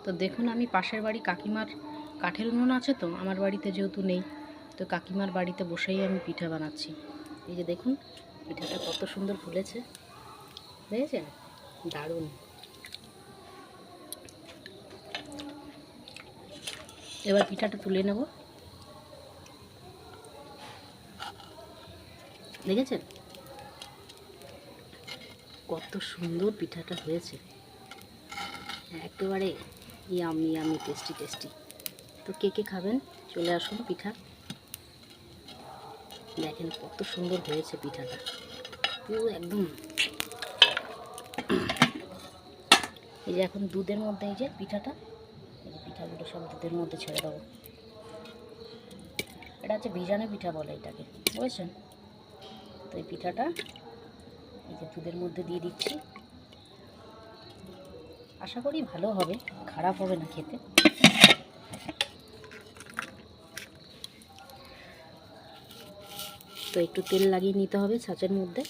তো দেখুন আমি পাশের বাড়ি কাকিমার কাঠের উনুন আছে, তো আমার বাড়িতে যেহেতু নেই, তো কাকিমার বাড়িতে বসেই আমি পিঠা বানাচ্ছি। এই যে দেখুন পিঠাটা কত সুন্দর ফুলেছে, দেখেছেন? দারুণ। এবার পিঠাটা তুলে নেব, দেখেছেন কত সুন্দর পিঠাটা হয়েছে, একেবারে ইয়ামি ইয়ামি টেস্টি টেস্টি। তো কে কে খাবেন চলে আসুন। পিঠা দেখেন কত সুন্দর হয়েছে পিঠাটা, পুরো একদম। এই যে এখন দুধের মধ্যে এই যে পিঠাটা, এই যে পিঠাগুলো সব দুধের মধ্যে ছেড়ে দেবো। এটা হচ্ছে ভিজানো পিঠা বলে এটাকে, বুঝেছেন? তো এই পিঠাটা এই যে দুধের মধ্যে দিয়ে দিচ্ছি। আশা করি ভালো হবে, খারাপ হবে না খেতে। তো একটু তেল লাগিয়ে নিতে হবে ছাঁচের মধ্যে।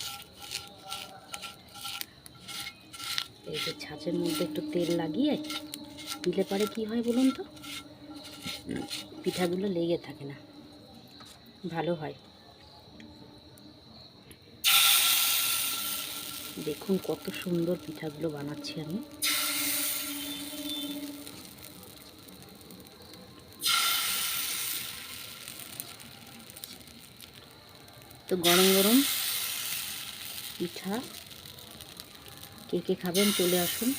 এই যে ছাঁচের মধ্যে একটু তেল লাগিয়ে দিলে পরে কি হয় বলুন তো, পিঠাগুলো লেগে থাকে না, ভালো হয়। দেখুন কত সুন্দর পিঠাগুলো বানাচ্ছি আমি। তো গরম গরম পিঠা কে কে খাবেন চলে আসুন।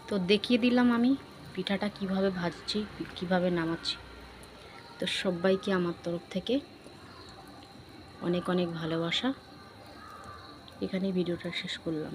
তো দেখিয়ে দিলাম আমি পিঠাটা কিভাবে ভাজছি, কিভাবে নামাচ্ছি। তো সবাইকে আমার তরফ থেকে অনেক অনেক ভালোবাসা। এখানেই ভিডিওটা শেষ করলাম।